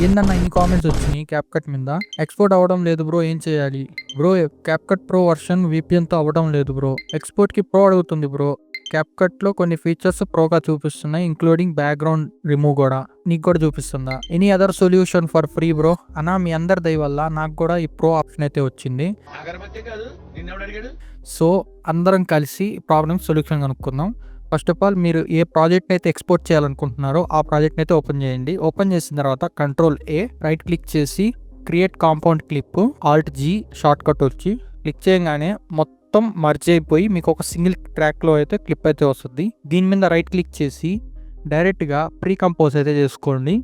ఏందన్నా ఇన్ని కామెంట్స్ వచ్చినాయి క్యాప్కట్ మీద. ఎక్స్పోర్ట్ అవ్వడం లేదు బ్రో, ఏం చేయాలి bro? CapCut pro version VPN తో అవ్వడం లేదు బ్రో. ఎక్స్పోర్ట్ కి ప్రో అడుగుతుంది బ్రో. క్యాప్కట్ లో కొన్ని ఫీచర్స్ ప్రోగా చూపిస్తున్నాయి, ఇంక్లూడింగ్ బ్యాక్గ్రౌండ్ రిమూవ్ కూడా. నీకు కూడా చూపిస్తుందా? Any other solution for free bro? అన్నా మీ అందరి దయ వల్ల నాకు కూడా ఈ ప్రో ఆప్షన్ అయితే వచ్చింది. సో అందరం కలిసి ప్రాబ్లమ్ సొల్యూషన్ కనుక్కుందాం. ఫస్ట్ ఆఫ్ ఆల్ మీరు ఏ ప్రాజెక్ట్ అయితే ఎక్స్పోర్ట్ చేయాలనుకుంటున్నారో ఆ ప్రాజెక్ట్ అయితే ఓపెన్ చేయండి. ఓపెన్ చేసిన తర్వాత Ctrl+A, రైట్ క్లిక్ చేసి create compound clip, Alt+G short cut వచ్చి క్లిక్ చేయగానే మొత్తం మర్జ్ అయిపోయి మీకు ఒక సింగిల్ ట్రాక్లో అయితే క్లిప్ అయితే వస్తుంది. దీని మీద రైట్ క్లిక్ చేసి డైరెక్ట్గా ప్రీ కంపోజ్ అయితే చేసుకోండి.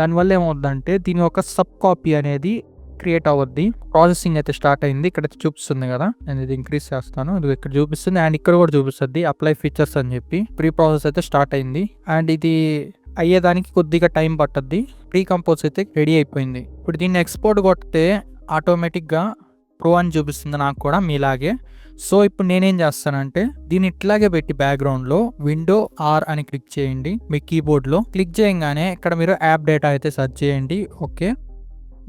దానివల్ల ఏమవుతుందంటే దీని ఒక సబ్ కాపీ అనేది క్రియేట్ అవ్వద్ది. ప్రాసెసింగ్ అయితే స్టార్ట్ అయింది. ఇక్కడ చూపిస్తుంది కదా, నేను ఇది ఇంక్రీజ్ చేస్తాను. ఇది ఇక్కడ చూపిస్తుంది అండ్ ఇక్కడ కూడా చూపిస్తుంది అప్లై ఫీచర్స్ అని చెప్పి. ప్రీ ప్రాసెస్ అయితే స్టార్ట్ అయింది అండ్ ఇది అయ్యేదానికి కొద్దిగా టైం పట్టద్ది. ప్రీ కంపోజ్ అయితే రెడీ అయిపోయింది. ఇప్పుడు దీన్ని ఎక్స్పోర్ట్ కొడితే ఆటోమేటిక్గా ప్రో అని చూపిస్తుంది నాకు కూడా మీలాగే. సో ఇప్పుడు నేనేం చేస్తానంటే దీన్ని ఇట్లాగే పెట్టి బ్యాక్గ్రౌండ్లో విండో ఆర్ అని క్లిక్ చేయండి. మీ కీబోర్డ్లో క్లిక్ చేయగానే ఇక్కడ మీరు యాప్ డేటా అయితే సెర్చ్ చేయండి. ఓకే,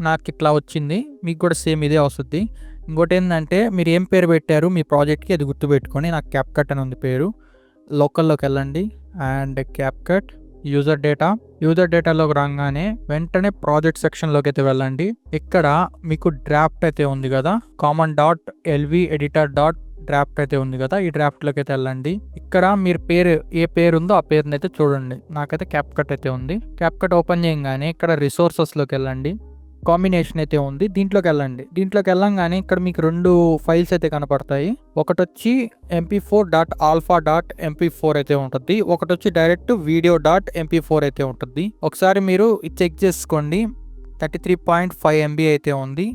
నాకు ఇట్లా వచ్చింది, మీకు కూడా సేమ్ ఇదే వస్తుంది. ఇంకోటి ఏంటంటే మీరు ఏం పేరు పెట్టారు మీ ప్రాజెక్ట్కి అది గుర్తుపెట్టుకొని. నాకు క్యాప్కట్ అని ఉంది పేరు. లోకల్లోకి వెళ్ళండి అండ్ క్యాప్కట్ యూజర్ డేటాలోకి రాగానే వెంటనే ప్రాజెక్ట్ సెక్షన్లోకి అయితే వెళ్ళండి. ఇక్కడ మీకు డ్రాఫ్ట్ అయితే ఉంది కదా, common.lv editor.draft అయితే ఉంది కదా, ఈ డ్రాఫ్ట్లోకి అయితే వెళ్ళండి. ఇక్కడ మీరు ఏ పేరు ఉందో ఆ పేరుని అయితే చూడండి. నాకైతే క్యాప్కట్ అయితే ఉంది. క్యాప్కట్ ఓపెన్ చేయగానే ఇక్కడ రిసోర్సెస్లోకి వెళ్ళండి. కాంబినేషన్ అయితే ఉంది, దీంట్లోకి వెళ్ళండి. దీంట్లోకి వెళ్ళంగానే ఇక్కడ మీకు 2 ఫైల్స్ అయితే కనపడతాయి. ఒకటి వచ్చి mp4.alpha.mp4 అయితే ఉంటుంది. ఒకటి వచ్చి డైరెక్ట్ video.mp4 అయితే ఉంటుంది. ఒకసారి మీరు చెక్ చేసుకోండి. 33.5 MB అయితే ఉంది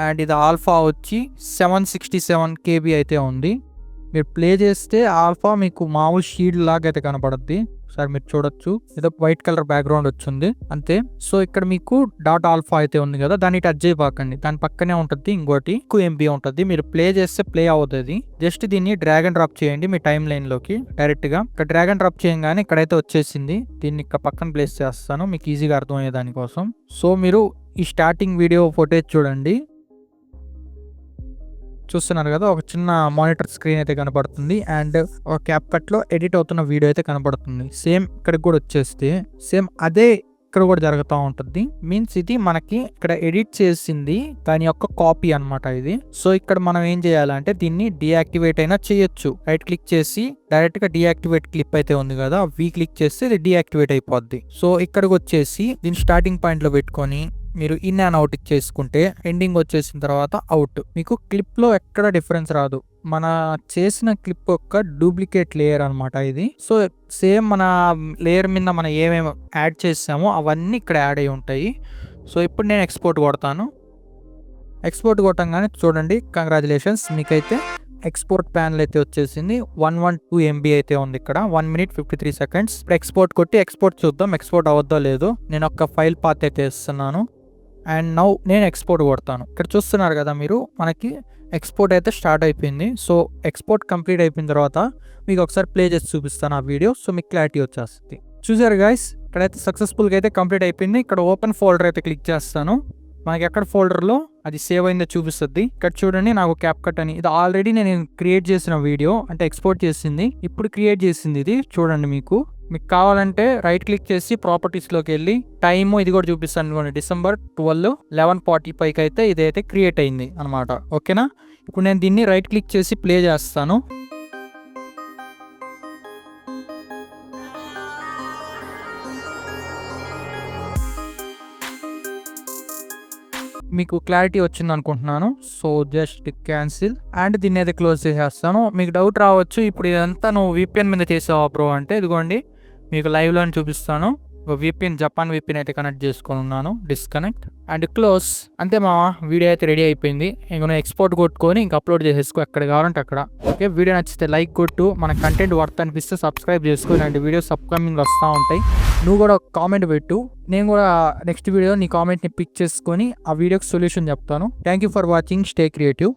అండ్ ఇది ఆల్ఫా వచ్చి 767 KB అయితే ఉంది. మీరు ప్లే చేస్తే ఆల్ఫా మీకు మామూలు షీల్డ్ లాగా అయితే కనపడుద్ది. ఒకసారి మీరు చూడొచ్చు, ఏదో వైట్ కలర్ బ్యాక్గ్రౌండ్ వచ్చింది అంతే. సో ఇక్కడ మీకు .alpha అయితే ఉంది కదా, దాన్ని టచ్ చేయబాకండి. దాని పక్కనే ఉంటుంది ఇంకోటి MB ఉంటుంది. మీరు ప్లే చేస్తే ప్లే అవుతుంది. జస్ట్ దీన్ని డ్రాగ్ అండ్ డ్రాప్ చేయండి మీ టైం లైన్ లోకి డైరెక్ట్ గా. ఇక్కడ డ్రాగ్ అండ్ డ్రాప్ చేయగానే ఇక్కడైతే వచ్చేసింది. దీన్ని ఇక్కడ పక్కన ప్లేస్ చేస్తాను మీకు ఈజీగా అర్థమయ్యే దానికోసం. సో మీరు ఈ స్టార్టింగ్ వీడియో ఫుటేజ్ చూడండి. చూస్తున్నారు కదా, ఒక చిన్న మానిటర్ స్క్రీన్ అయితే కనపడుతుంది అండ్ ఒక క్యాప్కట్ లో ఎడిట్ అవుతున్న వీడియో అయితే కనపడుతుంది. సేమ్ ఇక్కడికి కూడా వచ్చేస్తే సేమ్ అదే ఇక్కడ కూడా జరుగుతూ ఉంటుంది. మీన్స్ ఇది మనకి ఇక్కడ ఎడిట్ చేసింది దాని యొక్క కాపీ అన్నమాట ఇది. సో ఇక్కడ మనం ఏం చేయాలంటే దీన్ని డీయాక్టివేట్ అయినా చేయొచ్చు. రైట్ క్లిక్ చేసి డైరెక్ట్ గా డీయాక్టివేట్ క్లిప్ అయితే ఉంది కదా, క్లిక్ చేస్తే ఇది డీయాక్టివేట్ అయిపోద్ది. సో ఇక్కడికి వచ్చేసి దీన్ని స్టార్టింగ్ పాయింట్ లో పెట్టుకొని మీరు ఇన్ అండ్ అవుట్ ఇచ్చేసుకుంటే ఎండింగ్ వచ్చేసిన తర్వాత అవుట్. మీకు క్లిప్ లో ఎక్కడ డిఫరెన్స్ రాదు. మన చేసిన క్లిప్ యొక్క డూప్లికేట్ లేయర్ అనమాట ఇది. సో సేమ్ మన లేయర్ మీద మనం ఏమేమి యాడ్ చేసామో అవన్నీ ఇక్కడ యాడ్ అయి ఉంటాయి. సో ఇప్పుడు నేను ఎక్స్పోర్ట్ కొడతాను. ఎక్స్పోర్ట్ కొట్టంగానే చూడండి, కంగ్రాచులేషన్స్, మీకైతే ఎక్స్పోర్ట్ ప్యానల్ అయితే వచ్చేసింది. 112 MB అయితే ఉంది ఇక్కడ, 1 minute 53 seconds. ఇప్పుడు ఎక్స్పోర్ట్ కొట్టి ఎక్స్పోర్ట్ చూద్దాం ఎక్స్పోర్ట్ అవ్వద్దో లేదో. నేను ఒక ఫైల్ పాత్ అయితే ఇస్తున్నాను అండ్ నౌ నేను ఎక్స్పోర్ట్ కొడతాను. ఇక్కడ చూస్తున్నారు కదా మీరు, మనకి ఎక్స్పోర్ట్ అయితే స్టార్ట్ అయిపోయింది. సో ఎక్స్పోర్ట్ కంప్లీట్ అయిపోయిన తర్వాత మీకు ఒకసారి ప్లే చేసి చూపిస్తాను ఆ వీడియో. సో మీకు క్లారిటీ వచ్చేస్తుంది. చూసారు గైస్, ఇక్కడైతే సక్సెస్ఫుల్గా అయితే కంప్లీట్ అయిపోయింది. ఇక్కడ ఓపెన్ ఫోల్డర్ అయితే క్లిక్ చేస్తాను. మనకి ఎక్కడ ఫోల్డర్లో అది సేవ్ అయిందో చూపిస్తుంది. ఇక్కడ చూడండి, నాకు క్యాప్కట్ అని ఇది ఆల్రెడీ నేను క్రియేట్ చేసిన వీడియో, అంటే ఎక్స్పోర్ట్ చేసింది, ఇప్పుడు క్రియేట్ చేసింది ఇది. చూడండి, మీకు కావాలంటే రైట్ క్లిక్ చేసి ప్రాపర్టీస్లోకి వెళ్ళి టైము ఇది కూడా చూపిస్తాను అనుకోండి. December 12, 11:45 అయితే ఇదైతే క్రియేట్ అయింది అనమాట. ఓకేనా, ఇప్పుడు నేను దీన్ని రైట్ క్లిక్ చేసి ప్లే చేస్తాను. మీకు క్లారిటీ వచ్చింది అనుకుంటున్నాను. సో జస్ట్ క్యాన్సిల్ అండ్ దీన్ని అయితే క్లోజ్ చేసేస్తాను. మీకు డౌట్ రావచ్చు, ఇప్పుడు ఇదంతా నువ్వు VPN మీద చేసావా బ్రో అంటే, ఇదిగోండి మీకు లైవ్లో చూపిస్తాను. VPN జపాన్ VPN అయితే కనెక్ట్ చేసుకొని ఉన్నాను. Disconnect and close. అంతే మామ, వీడియో అయితే రెడీ అయిపోయింది. ఇంక ఎక్స్పోర్ట్ కొట్టుకొని ఇంక అప్లోడ్ చేసేసుకో ఎక్కడ కావాలంటే అక్కడ. ఓకే, వీడియో నచ్చితే లైక్ కొట్టు, మన కంటెంట్ వర్త్ అనిపిస్తే సబ్స్క్రైబ్ చేసుకో. ఇలాంటి వీడియోస్ అప్కమింగ్ వస్తూ ఉంటాయి. నువ్వు కూడా కామెంట్ పెట్టు, నేను కూడా నెక్స్ట్ వీడియో నీ కామెంట్ని పిక్ చేసుకొని ఆ వీడియోకి సొల్యూషన్ చెప్తాను. Thank you for watching. Stay creative.